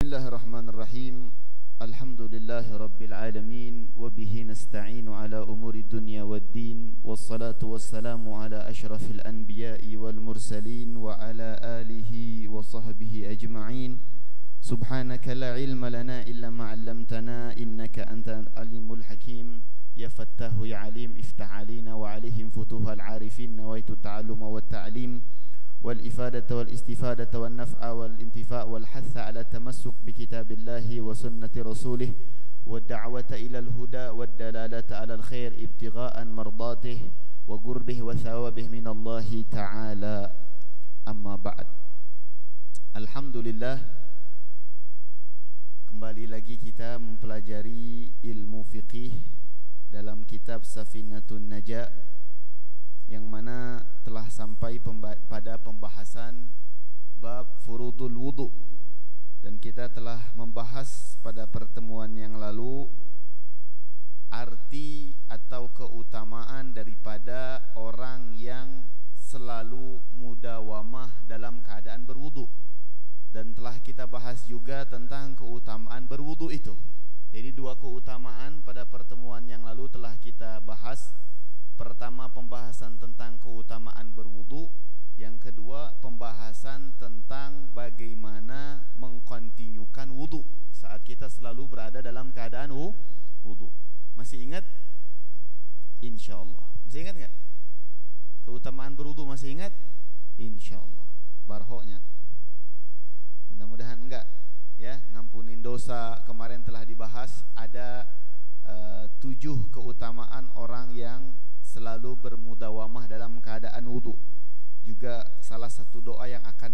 Bismillahirrahmanirrahim. Alhamdulillahi rabbil alamin wa bihi nasta'inu ala umuri dunya waddin, wassalatu wassalamu ala asyrafil anbiya'i wal mursalin wa ala alihi wa sahbihi ajma'in. Subhanaka la ilma lana illa ma 'allamtana innaka antal alimul hakim. Ya fattahu ya alim iftah alina wa alaihim futuhal arifin nawaitu ta'alluma wa ta'lim والإفادة والاستفادة والنفع والانتفاع والحث على التمسك بكتاب الله وسنة رسوله والدعوة إلى الهدى والدلالة على الخير ابتغاء مرضاته وقربه وثوابه من الله تعالى. أما بعد, Alhamdulillah, kembali lagi kita mempelajari ilmu fiqih dalam kitab Safinatun Najah, yang mana telah sampai pada pembahasan bab furudul wudu, dan kita telah membahas pada pertemuan yang lalu arti atau keutamaan daripada orang yang selalu mudawamah dalam keadaan berwudu, dan telah kita bahas juga tentang keutamaan berwudu itu. Jadi dua keutamaan pada pertemuan yang lalu telah kita bahas. Pertama, pembahasan tentang keutamaan berwudu. Yang kedua, pembahasan tentang bagaimana mengkontinyukan wudu saat kita selalu berada dalam keadaan wudu. Masih ingat? Insyaallah. Masih ingat nggak? Keutamaan berwudu masih ingat? Insyaallah. Barhoknya. Mudah-mudahan enggak ya, ngampunin dosa. Kemarin telah dibahas ada 7 keutamaan orang yang selalu bermudawamah dalam keadaan wudu. Juga salah satu doa yang akan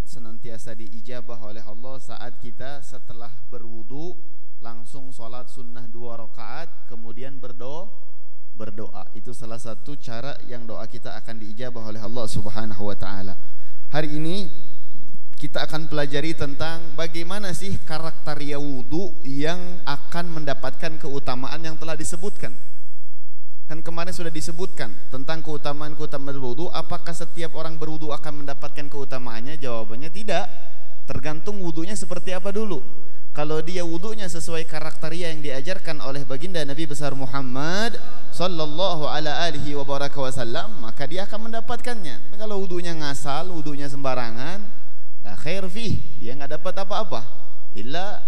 senantiasa diijabah oleh Allah saat kita setelah berwudu langsung sholat sunnah 2 rakaat kemudian berdoa. Itu salah satu cara yang doa kita akan diijabah oleh Allah Subhanahu wa taala. Hari ini kita akan pelajari tentang bagaimana sih karakteria wudu yang akan mendapatkan keutamaan yang telah disebutkan. Kan kemarin sudah disebutkan tentang keutamaan berwudu. Apakah setiap orang berwudu akan mendapatkan keutamaannya? Jawabannya tidak. Tergantung wudunya seperti apa dulu. Kalau dia wudunya sesuai karakteria yang diajarkan oleh baginda Nabi besar Muhammad sallallahu alaihi wa baraka wasallam, maka dia akan mendapatkannya. Tapi kalau wudunya ngasal, wudunya sembarangan, la khair fih, dia nggak dapat apa-apa. Illa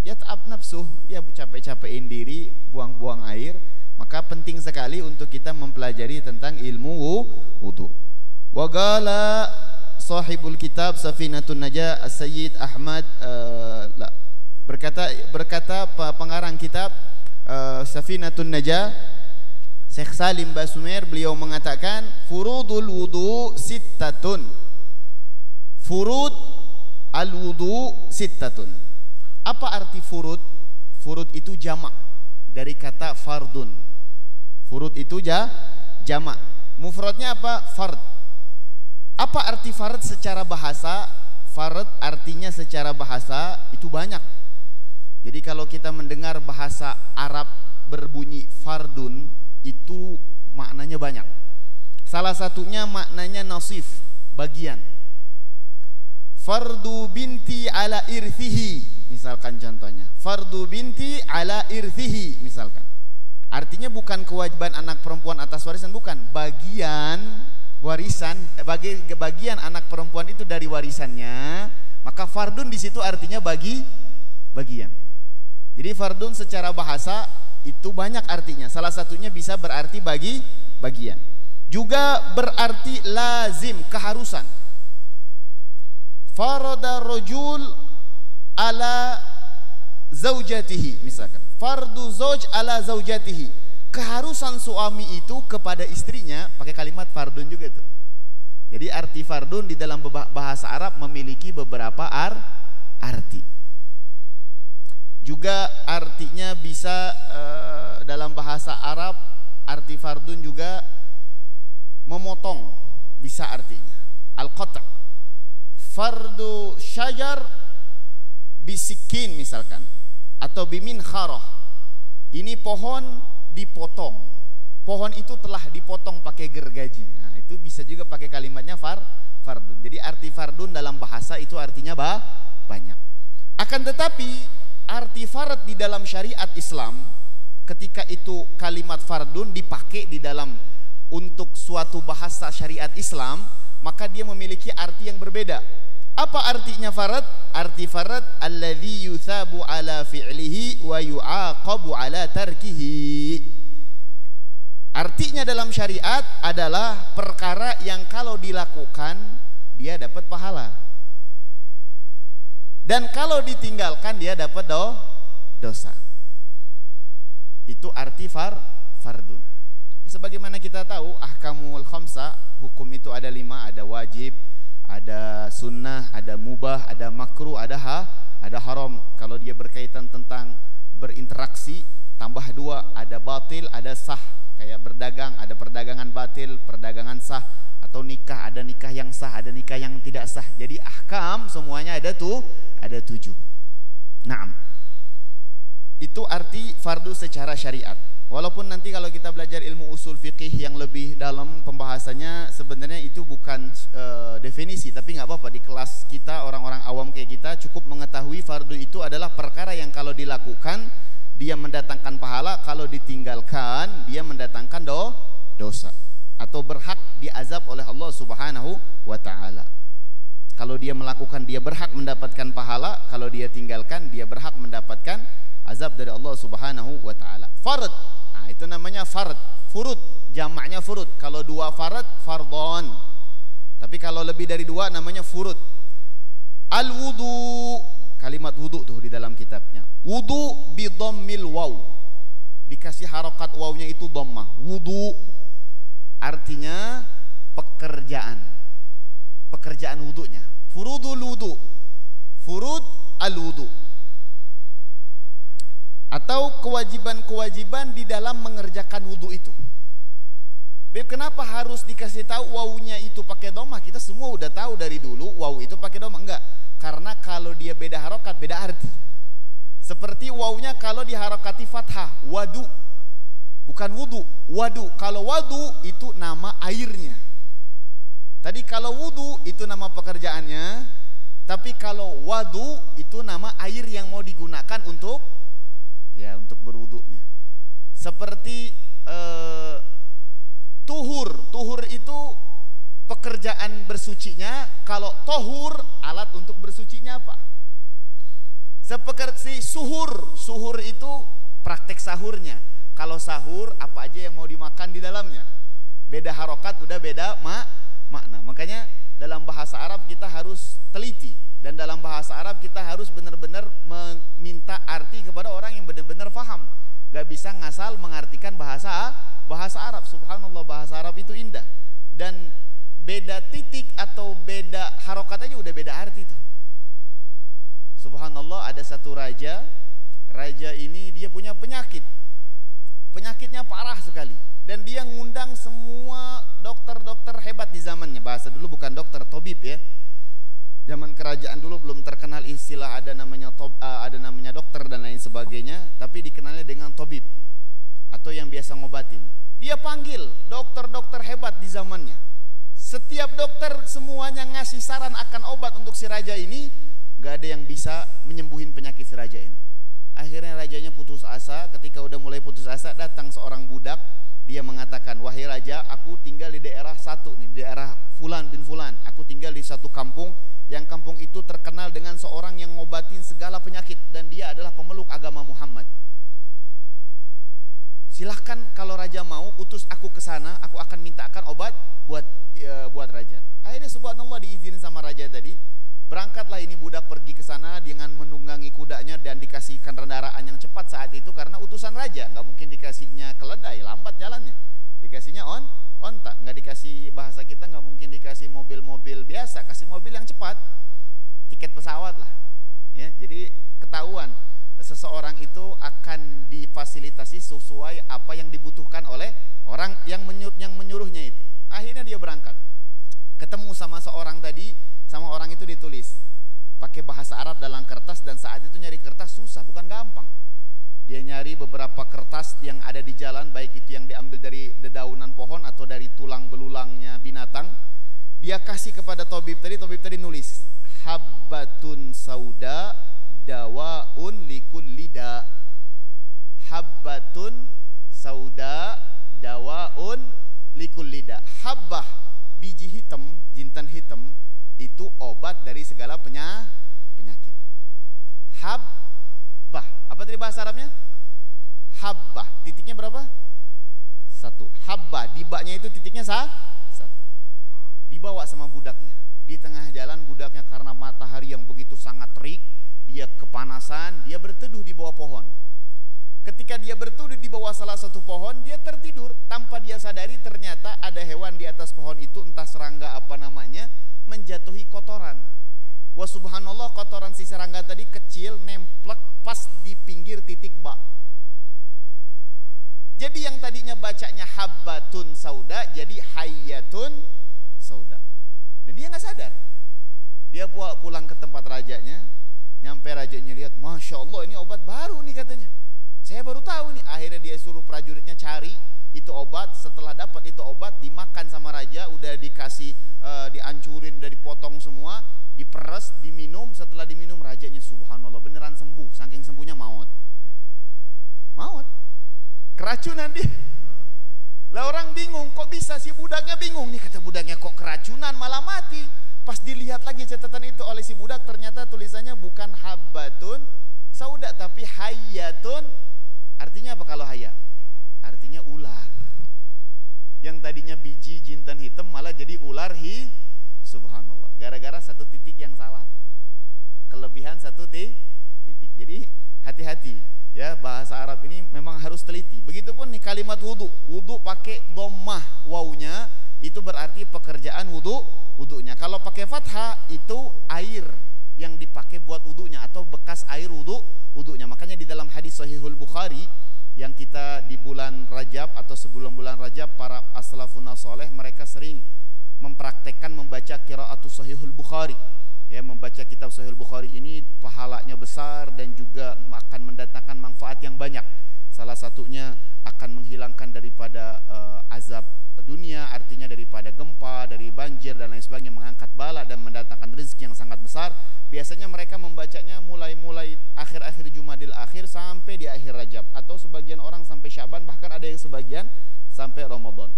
yat'ab nafsuh, dia capek-capekin diri, buang-buang air. Maka penting sekali untuk kita mempelajari tentang ilmu wudu. Wa qala sahibul kitab Safinatun Najah As-Sayyid Ahmad berkata pengarang kitab Safinatun Najah Syekh Salim Basumer, beliau mengatakan furudul wudu sittatun. Furud al-wudu sittatun. Apa arti furud? Furud itu jamak dari kata fardun. Furud itu jamak. Mufradnya apa? Fard. Apa arti fard secara bahasa? Fard artinya secara bahasa itu banyak. Jadi kalau kita mendengar bahasa Arab berbunyi fardun, itu maknanya banyak. Salah satunya maknanya nasif, bagian. Fardu binti ala irthihi, misalkan contohnya. Fardu binti ala irthihi, misalkan. Artinya bukan kewajiban anak perempuan atas warisan, bukan. Bagian warisan, bagian anak perempuan itu dari warisannya, maka fardun di situ artinya bagian. Jadi fardun secara bahasa itu banyak artinya. Salah satunya bisa berarti bagian. Juga berarti lazim, keharusan. Farada rajul ala zaujatihi, misalkan. Fardu zauj ala zaujatihi, keharusan suami itu kepada istrinya, pakai kalimat fardun juga itu. Jadi arti fardun di dalam bahasa Arab memiliki beberapa arti. Juga artinya bisa dalam bahasa Arab arti fardun juga memotong, bisa artinya al-qata'. Fardu syajar bisikin misalkan, atau bimin kharah. Ini pohon dipotong. Pohon itu telah dipotong pakai gergaji. Nah, itu bisa juga pakai kalimatnya fardun. Jadi arti fardun dalam bahasa itu artinya banyak. Akan tetapi arti fard di dalam syariat Islam, ketika itu kalimat fardun dipakai di dalam untuk suatu bahasa syariat Islam, maka dia memiliki arti yang berbeda. Apa artinya fard? Arti fard alladzi yuthabu ala fi'lihi wa yu'aqabu ala tarkihi. Artinya dalam syariat adalah perkara yang kalau dilakukan dia dapat pahala, dan kalau ditinggalkan dia dapat dosa. Itu arti fardun. Sebagaimana kita tahu ahkamul khamsah, hukum itu ada 5, ada wajib, ada sunnah, ada mubah, ada makruh, ada haram. Kalau dia berkaitan tentang berinteraksi, tambah 2, ada batil, ada sah. Kayak berdagang, ada perdagangan batil, perdagangan sah, atau nikah, ada nikah yang sah, ada nikah yang tidak sah. Jadi ahkam semuanya ada 7. Naam. Itu arti fardu secara syariat. Walaupun nanti kalau kita belajar ilmu usul fiqih yang lebih dalam pembahasannya, sebenarnya itu bukan definisi, tapi nggak apa-apa, di kelas kita orang-orang awam kayak kita cukup mengetahui fardu itu adalah perkara yang kalau dilakukan dia mendatangkan pahala, kalau ditinggalkan dia mendatangkan dosa atau berhak diazab oleh Allah Subhanahu wa taala. Kalau dia melakukan dia berhak mendapatkan pahala, kalau dia tinggalkan dia berhak mendapatkan azab dari Allah Subhanahu wa taala. Fard. Nah, itu namanya fard. Furud, jamaknya furud. Kalau 2 fard, fardhon. Tapi kalau lebih dari 2 namanya furud. Al-wudu, kalimat wudu tuh di dalam kitabnya. Wudu bi dhammil waw. Dikasih harokat wawnya itu dhammah. Wudu artinya pekerjaan. Pekerjaan wudunya. Furudul wudu. Furud al-wudu. Atau kewajiban-kewajiban di dalam mengerjakan wudu itu. Beb, kenapa harus dikasih tahu wawunya itu pakai dhammah? Kita semua udah tahu dari dulu waw itu pakai dhammah. Enggak, karena kalau dia beda harokat beda arti. Seperti wawunya kalau diharokati fathah, wadu, bukan wudu, wadu. Kalau wadu itu nama airnya. Tadi kalau wudu itu nama pekerjaannya, tapi kalau wadu itu nama air yang mau digunakan untuk berwudunya. Seperti tuhur itu pekerjaan bersucinya. Kalau tohur alat untuk bersucinya apa? Seperti suhur itu praktek sahurnya. Kalau sahur apa aja yang mau dimakan di dalamnya. Beda harokat udah beda makna. Makanya dalam bahasa Arab kita harus teliti, dan dalam bahasa Arab kita harus benar-benar meminta arti kepada orang yang benar-benar paham. Gak bisa ngasal mengartikan bahasa Arab. Subhanallah, bahasa Arab itu indah, dan beda titik atau beda harokat aja udah beda arti tuh. Subhanallah, ada satu raja ini dia punya penyakitnya parah sekali, dan dia ngundang semua dokter-dokter hebat di zamannya. Bahasa dulu bukan dokter, tobib ya. Zaman kerajaan dulu belum terkenal istilah ada namanya dokter dan lain sebagainya, tapi dikenalnya dengan tobib atau yang biasa ngobatin. Dia panggil dokter-dokter hebat di zamannya. Setiap dokter semuanya ngasih saran akan obat untuk si raja ini, gak ada yang bisa menyembuhin penyakit si raja ini. Akhirnya rajanya putus asa. Ketika udah mulai putus asa, datang seorang budak. Dia mengatakan, wahai raja, aku tinggal di daerah satu nih, di daerah Fulan bin Fulan. Aku tinggal di satu kampung, yang kampung itu terkenal dengan seorang yang ngobatin segala penyakit, dan dia adalah pemeluk agama Muhammad. Silahkan kalau raja mau utus aku ke sana, aku akan mintakan obat buat raja. Akhirnya subhanallah diizinin sama raja tadi. Berangkatlah ini budak pergi ke sana dengan menunggangi kudanya dan dikasihkan kendaraan yang cepat saat itu karena utusan raja. Nggak mungkin dikasihnya keledai, lambat jalannya. Dikasihnya onta, nggak dikasih, bahasa kita nggak mungkin dikasih mobil-mobil biasa, kasih mobil yang cepat, tiket pesawat lah. Ya, jadi ketahuan seseorang itu akan difasilitasi sesuai apa yang dibutuhkan oleh orang yang menyuruhnya itu. Akhirnya dia berangkat, ketemu sama seorang tadi, sama orang itu ditulis pakai bahasa Arab dalam kertas, dan saat itu nyari kertas susah, bukan gampang. Dia nyari beberapa kertas yang ada di jalan, baik itu yang diambil dari dedaunan pohon atau dari tulang belulangnya binatang. Dia kasih kepada tabib tadi nulis habbatun sauda dawaun likulli da. Habbatun sauda dawaun likulli da. Habbah, biji hitam, jintan hitam, itu obat dari segala penyakit. Habbah, apa tadi bahasa Arabnya? Habbah, titiknya berapa? 1. Habbah, di baknya itu titiknya 1. Dibawa sama budaknya. Di tengah jalan budaknya karena matahari yang begitu sangat terik, dia kepanasan, dia berteduh di bawah pohon. Ketika dia berteduh di bawah salah satu pohon, dia tertidur. Tanpa dia sadari ternyata ada hewan di atas pohon itu, entah serangga apa namanya, menjatuhi kotoran. Wah subhanallah, kotoran si serangga tadi kecil, nemplek pas di pinggir titik bak. Jadi yang tadinya bacanya habbatun sauda jadi hayyatun sauda. Dan dia nggak sadar. Dia pulang ke tempat rajanya, nyampe rajanya lihat, masya Allah ini obat baru nih katanya. Saya baru tahu nih. Akhirnya dia suruh prajuritnya cari itu obat. Setelah dapat itu obat, dimakan sama raja, udah dikasih dihancurin, udah dipotong semua, diperes, diminum. Setelah diminum rajanya subhanallah beneran sembuh. Saking sembuhnya maut. Keracunan dia. Lah orang bingung, kok bisa sih budaknya bingung nih, kata budaknya kok keracunan malah mati. Pas dilihat lagi catatan itu oleh si budak, ternyata tulisannya bukan habbatun sauda tapi hayyatun. Artinya apa kalau hayya? Artinya ular. Yang tadinya biji jintan hitam malah jadi ular subhanallah. Gara-gara satu titik yang salah tuh. Kelebihan satu titik. Jadi hati-hati ya, bahasa Arab ini memang harus teliti. Begitupun nih kalimat wudu. Wudu pakai dhammah wawunya itu berarti pekerjaan wudunya. Kalau pakai fathah itu air yang dipakai buat wudunya atau bekas air wudunya. Makanya di dalam hadis Sahihul Bukhari yang kita di bulan Rajab atau sebelum bulan Rajab, para as-salafun saleh mereka sering mempraktekkan membaca qiraatus Sahihul Bukhari. Ya, membaca kitab Sahih Bukhari ini pahalanya besar dan juga akan mendatangkan manfaat yang banyak. Salah satunya akan menghilangkan daripada azab dunia, artinya daripada gempa, dari banjir dan lain sebagainya, mengangkat bala dan mendatangkan rezeki yang sangat besar. Biasanya mereka membacanya mulai akhir-akhir Jumadil Akhir sampai di akhir Rajab, atau sebagian orang sampai Syaban, bahkan ada yang sebagian sampai Ramadan.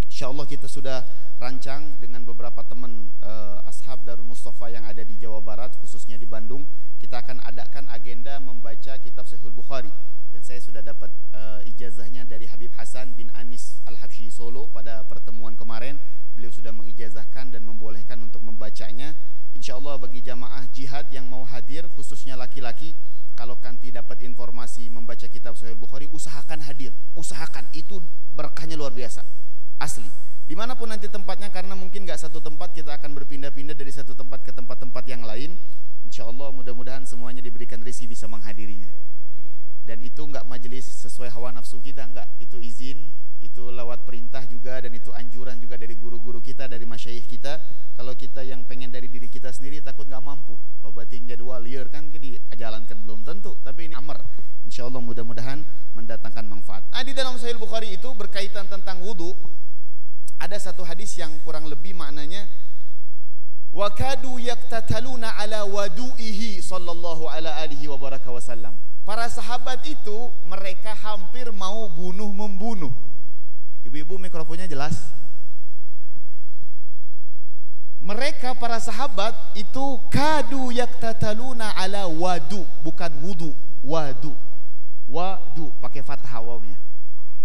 Insyaallah kita sudah rancang dengan beberapa teman ashab Darul Mustafa yang ada di Jawa Barat, khususnya di Bandung. Kita akan adakan agenda membaca kitab Sahih Bukhari, dan saya sudah dapat ijazahnya dari Habib Hasan bin Anis Al-Habsyi Solo pada pertemuan kemarin. Beliau sudah mengijazahkan dan membolehkan untuk membacanya. Insyaallah bagi jamaah jihad yang mau hadir, khususnya laki-laki, kalau kanti dapat informasi membaca kitab Sahih Bukhari, usahakan hadir, usahakan, itu berkahnya luar biasa, asli. Dimanapun nanti tempatnya, karena mungkin gak satu tempat, kita akan berpindah-pindah dari satu tempat ke tempat-tempat yang lain. Insya Allah mudah-mudahan semuanya diberikan rezeki bisa menghadirinya. Dan itu gak majelis sesuai hawa nafsu kita, enggak. Itu izin, itu lewat perintah juga, dan itu anjuran juga dari guru-guru kita, dari masyayikh kita. Kalau kita yang pengen dari diri kita sendiri takut gak mampu, lobating jadwal liar kan dijalankan belum tentu, tapi ini amr. Insya Allah mudah-mudahan mendatangkan manfaat. Nah, di dalam Sahih Bukhari itu berkaitan tentang wudu. Ada satu hadis yang kurang lebih maknanya, wa kadu yaktataluna ala wadu'ihi sallallahu ala alihi wa baraka wasallam. Para sahabat itu mereka hampir mau membunuh. Ibu-ibu mikrofonnya jelas. Mereka para sahabat itu kadu yaktataluna ala wadu, bukan wudu, wadu pakai fathah wawnya.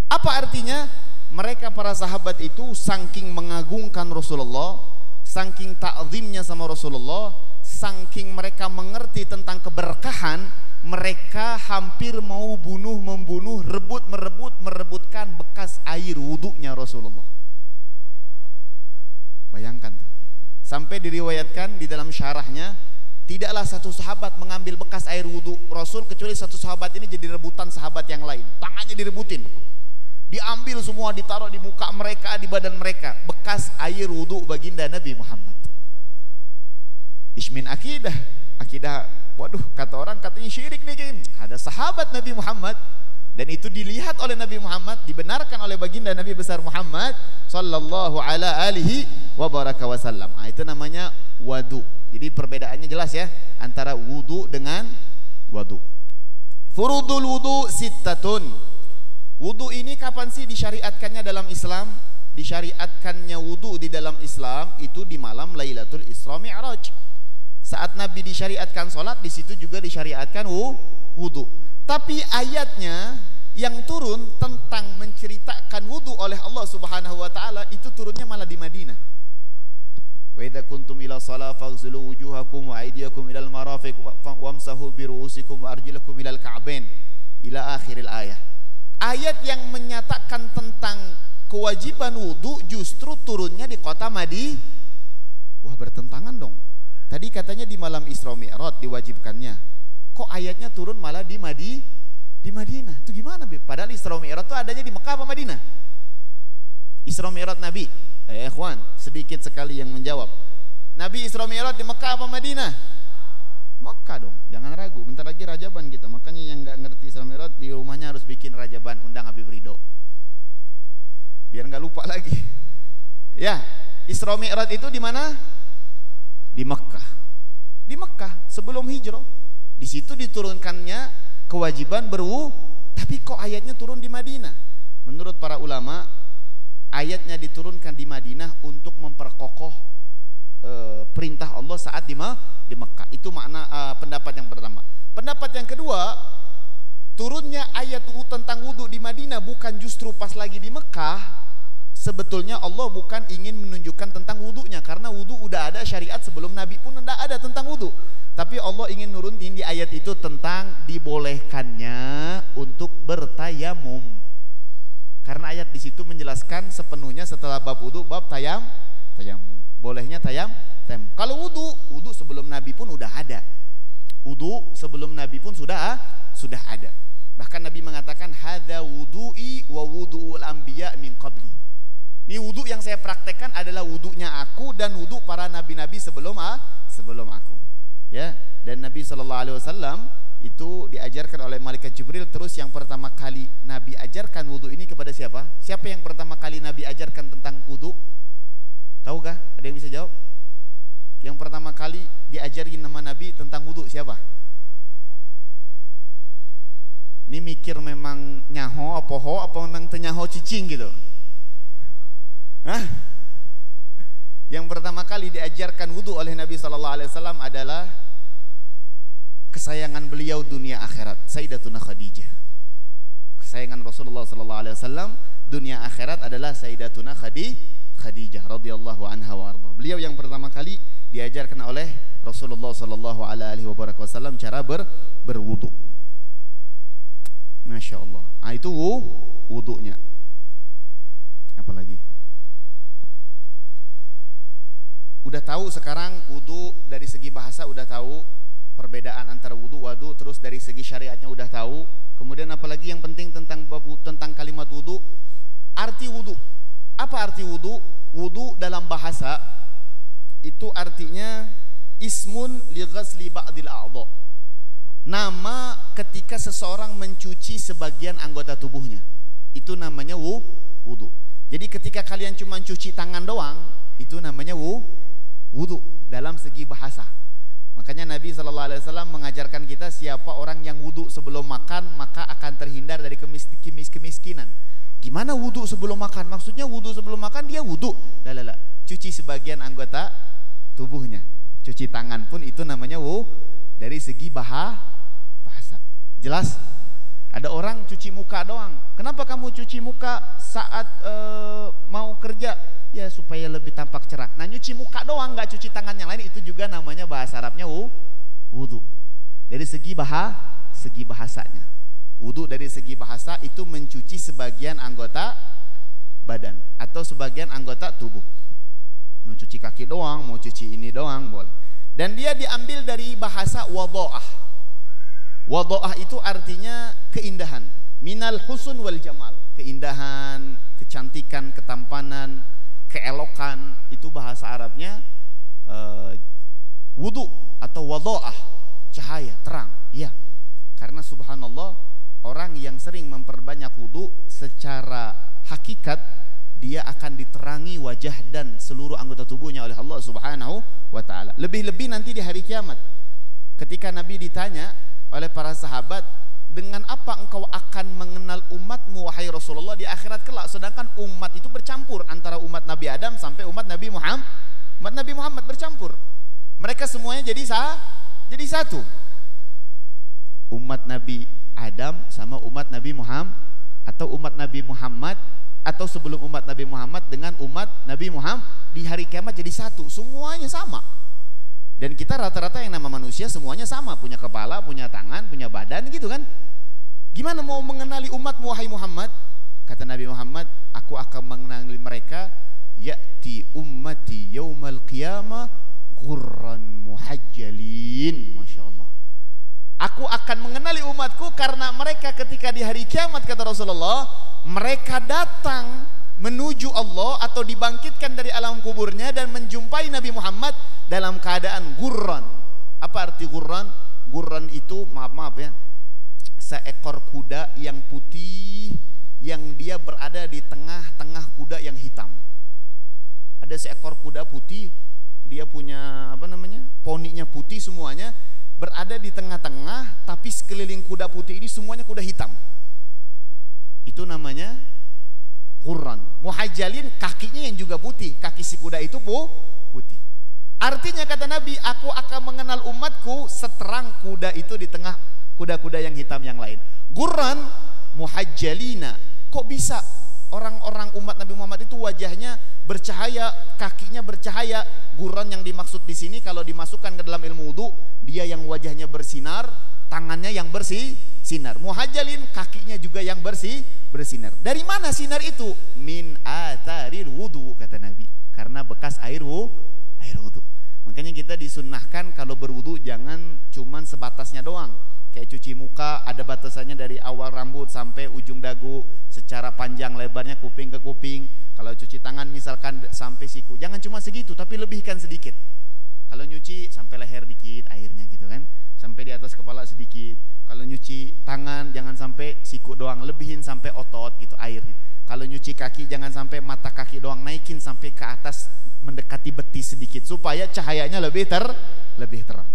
Apa artinya? Mereka para sahabat itu saking mengagungkan Rasulullah, saking ta'zimnya sama Rasulullah, saking mereka mengerti tentang keberkahan, mereka hampir mau membunuh, merebutkan bekas air wudunya Rasulullah. Bayangkan tuh. Sampai diriwayatkan di dalam syarahnya, tidaklah satu sahabat mengambil bekas air wudu Rasul kecuali satu sahabat ini jadi rebutan sahabat yang lain. Tangannya direbutin. Diambil semua, ditaruh di muka mereka, di badan mereka, bekas air wudu baginda Nabi Muhammad. Ismin akidah, waduh, kata orang katanya syirik nih, ada sahabat Nabi Muhammad Dan itu dilihat oleh Nabi Muhammad, dibenarkan oleh baginda Nabi besar Muhammad sallallahu ala alihi wa baraka wasallam. Itu namanya wudu. Jadi perbedaannya jelas ya antara wudu dengan wudu. Furudul wudu sittatun. Wudu ini kapan sih disyariatkannya dalam Islam? Disyariatkannya wudu di dalam Islam itu di malam Lailatul Isra Mi'raj. Saat Nabi disyariatkan sholat, di situ juga disyariatkan wudu. Tapi ayatnya yang turun tentang menceritakan wudu oleh Allah Subhanahu wa taala itu turunnya malah di Madinah. Wa idza kuntum ila shalah faghsilu wujuhakum wa aydiyakum ilal marafiq wamsahu bi ru'usikum wa arjulakum ilal ka'bain ila akhiril ayah. Ayat yang menyatakan tentang kewajiban wudu justru turunnya di kota Madinah. Wah, bertentangan dong. Tadi katanya di malam Isra Mi'raj diwajibkannya. Kok ayatnya turun malah di Madinah? Itu gimana, Beb? Padahal Isra Mi'raj itu adanya di Mekah apa Madinah? Isra Mi'raj Nabi. Ikhwan, sedikit sekali yang menjawab. Nabi Isra Mi'raj di Mekah apa Madinah? Mekah dong. Jangan ragu, bentar lagi Rajaban kita. Makanya yang nggak ngerti Isra Mi'raj di rumahnya harus bikin Rajaban, undang Habib Ridho. Biar nggak lupa lagi. Ya, Isra Mi'raj itu di mana? Di Mekah. Di Mekah sebelum hijrah. Di situ diturunkannya kewajiban berwudu, tapi kok ayatnya turun di Madinah? Menurut para ulama, ayatnya diturunkan di Madinah untuk memperkokoh perintah Allah saat di Mekah. Itu makna pendapat yang pertama. Pendapat yang kedua, turunnya ayat tentang wudu di Madinah bukan justru pas lagi di Mekah. Sebetulnya Allah bukan ingin menunjukkan tentang wudunya, karena wudu udah ada syariat sebelum Nabi pun udah ada tentang wudu. Tapi Allah ingin nurunin di ayat itu tentang dibolehkannya untuk bertayamum. Karena ayat di situ menjelaskan sepenuhnya setelah bab wudu, bab tayamum. Bolehnya tayamum. Kalau wudu sebelum Nabi pun udah ada. Wudu sebelum Nabi pun sudah ada. Bahkan Nabi mengatakan hadza wudu'i wa wudu'ul anbiya min qabli. Ini wudu yang saya praktekkan adalah wudunya aku dan wudu para nabi-nabi sebelum aku. Ya, dan Nabi SAW itu diajarkan oleh malaikat Jibril. Terus yang pertama kali Nabi ajarkan wudu ini kepada siapa? Siapa yang pertama kali Nabi ajarkan tentang wudu? Tahukah? Ada yang bisa jawab? Yang pertama kali diajarin nama Nabi tentang wudu siapa? Ini mikir memang nyaho apa memang tenyaho cicing gitu? Hah? Yang pertama kali diajarkan wudu oleh Nabi SAW adalah kesayangan beliau dunia akhirat, Sayyidatuna Khadijah. Kesayangan Rasulullah SAW dunia akhirat adalah Sayyidatuna Khadijah radhiyallahu anha wa arda. Beliau yang pertama kali diajarkan oleh Rasulullah SAW cara berwudu. Masya Allah. Itu wudunya. Apalagi? Udah tahu sekarang wudu dari segi bahasa udah tahu perbedaan antara wudu, terus dari segi syariatnya udah tahu. Kemudian apalagi yang penting tentang kalimat wudu, arti wudu. Apa arti wudu? Wudu dalam bahasa itu artinya ismun li ghasli ba'dil a'dha. Nama ketika seseorang mencuci sebagian anggota tubuhnya. Itu namanya wudu. Jadi ketika kalian cuma cuci tangan doang, itu namanya wudu dalam segi bahasa. Makanya Nabi SAW mengajarkan kita siapa orang yang wudu sebelum makan maka akan terhindar dari kemiskinan. Gimana wudu sebelum makan? Maksudnya wudu sebelum makan dia wudu. Lala, cuci sebagian anggota tubuhnya. Cuci tangan pun itu namanya dari segi bahasa. Jelas? Ada orang cuci muka doang. Kenapa kamu cuci muka saat mau kerja? Ya supaya lebih tampak cerah. Nah nyuci muka doang nggak cuci tangan yang lain itu juga namanya bahasa Arabnya wudu. Dari segi bahasanya. Wudu dari segi bahasa itu mencuci sebagian anggota badan atau sebagian anggota tubuh. Mau cuci kaki doang, mau cuci ini doang boleh. Dan dia diambil dari bahasa wadha'ah. Wadha'ah itu artinya keindahan. Minal husn wal jamal. Keindahan, kecantikan, ketampanan, keelokan, itu bahasa Arabnya wudu atau wadha'ah, cahaya, terang. Iya. Karena subhanallah orang yang sering memperbanyak wudu secara hakikat dia akan diterangi wajah dan seluruh anggota tubuhnya oleh Allah Subhanahu wa taala. Lebih-lebih nanti di hari kiamat ketika Nabi ditanya oleh para sahabat, dengan apa engkau akan mengenal umatmu wahai Rasulullah di akhirat kelak, sedangkan umat itu bercampur antara umat Nabi Adam sampai umat Nabi Muhammad. Umat Nabi Muhammad bercampur. Mereka semuanya jadi satu. Umat Nabi Adam sama umat Nabi Muhammad, atau umat Nabi Muhammad atau sebelum umat Nabi Muhammad dengan umat Nabi Muhammad di hari kiamat jadi satu, semuanya sama. Dan kita rata-rata yang nama manusia semuanya sama, punya kepala, punya tangan, punya badan gitu kan. Gimana mau mengenali umatmu wahai Muhammad? Kata Nabi Muhammad, aku akan mengenali mereka, ya'ti ummati yaumal qiyamah ghurran muhajjalin. Masya Allah. Aku akan mengenali umatku karena mereka ketika di hari kiamat, kata Rasulullah, mereka datang menuju Allah atau dibangkitkan dari alam kuburnya dan menjumpai Nabi Muhammad dalam keadaan gurran. Apa arti gurran? Gurran itu, maaf ya, seekor kuda yang putih yang dia berada di tengah-tengah kuda yang hitam. Ada seekor kuda putih, dia punya poninya putih semuanya, berada di tengah-tengah, tapi sekeliling kuda putih ini semuanya kuda hitam. Itu namanya Qurran. Muhajjalin, kakinya yang juga putih, kaki si kuda itu putih. Artinya kata Nabi, aku akan mengenal umatku seterang kuda itu di tengah kuda-kuda yang hitam yang lain. Qurran muhajjalina. Kok bisa orang-orang umat Nabi Muhammad itu wajahnya bercahaya, kakinya bercahaya? Qurran yang dimaksud di sini kalau dimasukkan ke dalam ilmu wudu, dia yang wajahnya bersinar, tangannya yang bersinar. Muhajjalin, kakinya juga yang bersinar. Dari mana sinar itu? Min atharil wudu, kata Nabi. Karena bekas air wudu. Makanya kita disunnahkan kalau berwudu jangan cuman sebatasnya doang. Kayak cuci muka ada batasannya dari awal rambut sampai ujung dagu, secara panjang lebarnya kuping ke kuping. Kalau cuci tangan misalkan sampai siku, jangan cuma segitu, tapi lebihkan sedikit. Kalau nyuci sampai leher dikit airnya gitu kan, sampai di atas kepala sedikit. Kalau nyuci tangan jangan sampai siku doang, lebihin sampai otot gitu airnya. Kalau nyuci kaki jangan sampai mata kaki doang, naikin sampai ke atas mendekati betis sedikit supaya cahayanya lebih terang.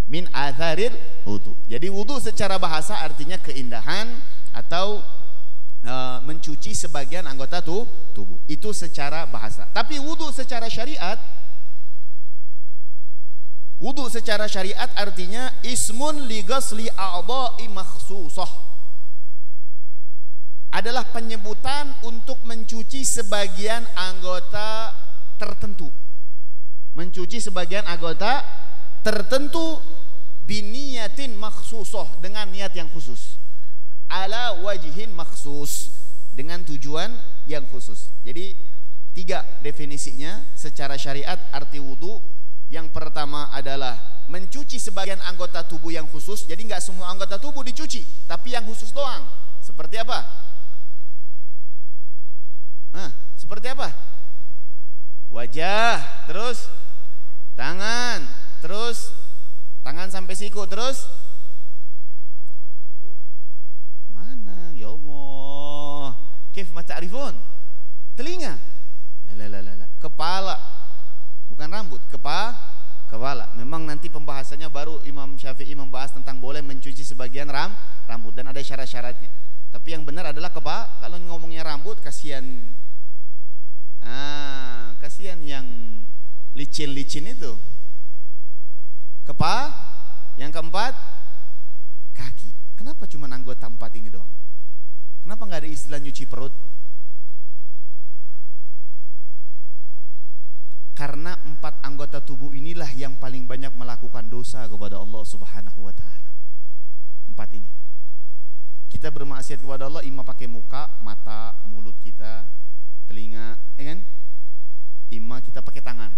Min atharil wudu. Jadi wudu secara bahasa artinya keindahan atau mencuci sebagian anggota tubuh. Itu secara bahasa. Tapi wudu secara syariat, artinya ismun li ghasli a'dha'i makhsusah. Adalah penyebutan untuk mencuci sebagian anggota tertentu. Mencuci sebagian anggota tertentu biniyatin makhsusah, dengan niat yang khusus, ala wajhin makhsus, dengan tujuan yang khusus. Jadi 3 definisinya secara syariat arti wudu. Yang pertama adalah mencuci sebagian anggota tubuh yang khusus. Jadi nggak semua anggota tubuh dicuci, tapi yang khusus doang. Seperti apa? Seperti apa? Wajah, terus tangan, terus tangan sampai siku, terus mana? Ya Allah, kif ma ta'rifun? Telinga, kepala, bukan rambut, kepala. Memang nanti pembahasannya baru Imam Syafi'i membahas tentang boleh mencuci sebagian rambut dan ada syarat-syaratnya. Tapi yang benar adalah kepala. Kalau ngomongnya rambut, kasihan yang licin-licin itu. Yang keempat kaki. Kenapa cuma anggota 4 ini doang? Kenapa nggak ada istilah nyuci perut? Karena 4 anggota tubuh inilah yang paling banyak melakukan dosa kepada Allah Subhanahu wa taala. 4 ini. Kita bermaksiat kepada Allah imma pakai muka, mata, mulut kita, telinga, ya kan? Imma kita pakai tangan.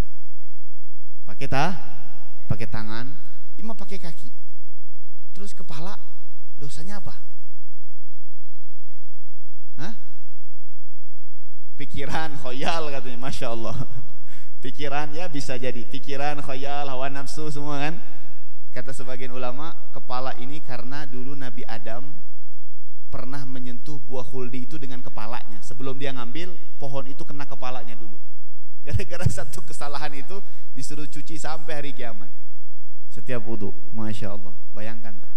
Pakai tangan, imma pakai kaki. Terus kepala, dosanya apa? Pikiran, khoyal katanya, Masya Allah. Pikiran ya bisa jadi, pikiran, khoyal, hawa nafsu semua kan. Kata sebagian ulama, kepala ini karena dulu Nabi Adam itu dengan kepalanya. Sebelum dia ngambil, pohon itu kena kepalanya dulu. Gara-gara satu kesalahan itu disuruh cuci sampai hari kiamat. Setiap wudu, Masya Allah. Bayangkan tak?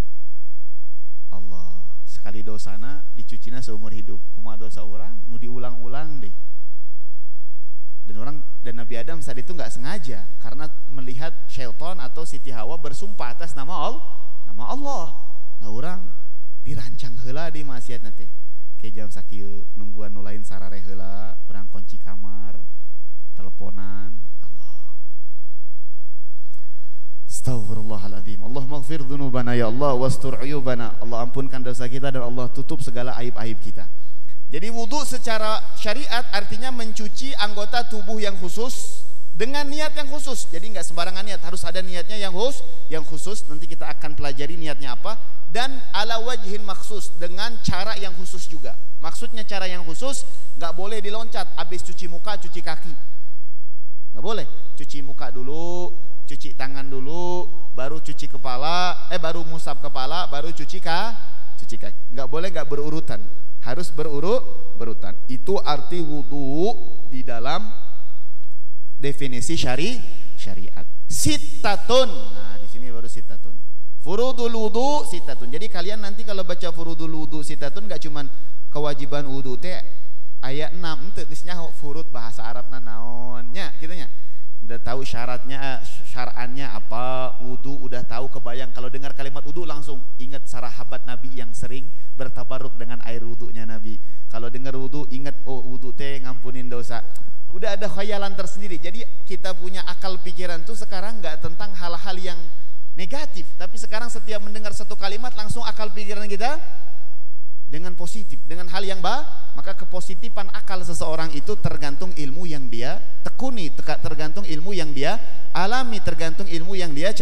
Allah, sekali dosana dicucina seumur hidup. Kuma dosa orang, nu diulang-ulang deh. Dan Nabi Adam saat itu nggak sengaja karena melihat syaitan atau Siti Hawa bersumpah atas nama Allah. Nah orang dirancang heula di maksiat nanti. Kayak jam sakieu nungguan nulain sarare heula, orang kunci kamar, teleponan, Allah. Astaghfirullahaladzim. Allah maghfir dzunubana ya Allah wastur uyubana. Allah ampunkan dosa kita dan Allah tutup segala aib-aib kita. Jadi wudu secara syariat artinya mencuci anggota tubuh yang khusus dengan niat yang khusus. Jadi nggak sembarangan niat, harus ada niatnya yang khusus. Nanti kita akan pelajari niatnya apa. Dan ala wajhin maksus, dengan cara yang khusus juga. Maksudnya cara yang khusus, nggak boleh diloncat. Habis cuci muka, cuci kaki, nggak boleh. Cuci muka dulu, cuci tangan dulu, baru cuci kepala, baru ngusap kepala, baru cuci kaki. Nggak boleh, nggak berurutan. Harus berurutan. Itu arti wudu di dalam definisi syariat. Sittatun. Nah, di sini baru sittatun. Furudul wudu sittatun. Jadi kalian nanti kalau baca furudul wudu sittatun enggak cuman kewajiban wudu teh ayat 6 henteu geus nyaho furud bahasa Arabna naonnya kitu nya. Udah tahu syaratnya, syar'annya apa, wudu udah tahu, kebayang. Kalau dengar kalimat wudu langsung ingat sahabat Nabi yang sering bertabaruk dengan air wudunya Nabi. Kalau dengar wudu ingat, oh wudu teh ngampunin dosa. Udah ada khayalan tersendiri. Jadi kita punya akal pikiran tuh sekarang nggak tentang hal-hal yang negatif, tapi sekarang setiap mendengar satu kalimat langsung akal pikiran kita dengan positif, dengan hal yang maka kepositifan akal seseorang itu tergantung ilmu yang dia tekuni, tergantung ilmu yang dia alami, tergantung ilmu yang dia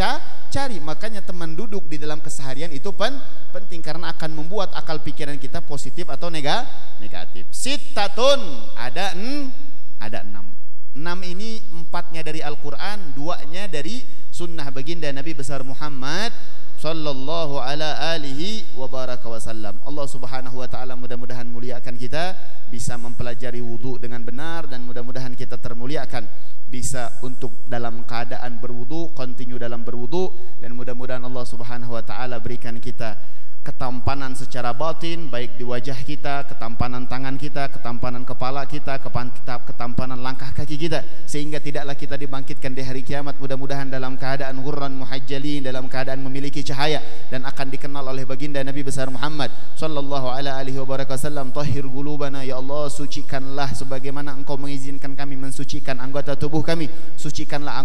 cari. Makanya teman duduk di dalam keseharian itu penting karena akan membuat akal pikiran kita positif atau negatif. Sittatun, ada 6. 6 ini 4-nya dari Al-Quran, 2-nya dari sunnah baginda Nabi besar Muhammad sallallahu ala alihi wa baraka wasallam. Allah subhanahu wa ta'ala mudah-mudahan muliakan kita, bisa mempelajari wudu dengan benar, dan mudah-mudahan kita termuliakan bisa untuk dalam keadaan berwudu, continue dalam berwudu, dan mudah-mudahan Allah subhanahu wa ta'ala berikan kita ketampanan secara batin, baik di wajah kita, ketampanan tangan kita, ketampanan kepala kita, ketampanan langkah kaki kita, sehingga tidaklah kita dibangkitkan di hari kiamat mudah-mudahan dalam keadaan ghurran muhajjalin, dalam keadaan memiliki cahaya, dan akan dikenal oleh baginda Nabi besar Muhammad sallallahu alaihi wasallam. Tahhir qulubana ya Allah, sucikanlah sebagaimana Engkau mengizinkan kami mensucikan anggota tubuh kami, sucikanlah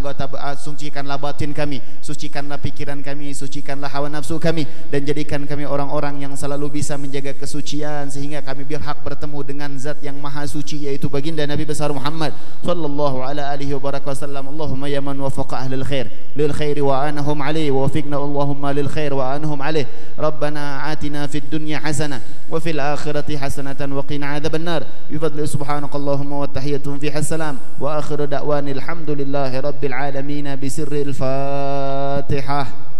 sucikanlah batin kami, sucikanlah pikiran kami, sucikanlah hawa nafsu kami, dan jadikan kami orang-orang yang selalu bisa menjaga kesucian sehingga kami berhak bertemu dengan zat yang maha suci, yaitu baginda Nabi besar Muhammad sallallahu alaihi wasallam. Allahumma ya man wafaqa ahlul khair lil khairi wa anhum alaihi wa wafiqna Allahumma lil khair wa anhum alaihi. Rabbana atina fid dunya hasanah wa fil akhirati hasanatan wa qina adzaban nar. Bifadli subhanakallahumma wa tahiyyatuhum fiha salam wa akhiru da'wani alhamdulillahi rabbil alamin bi sirril Fatihah.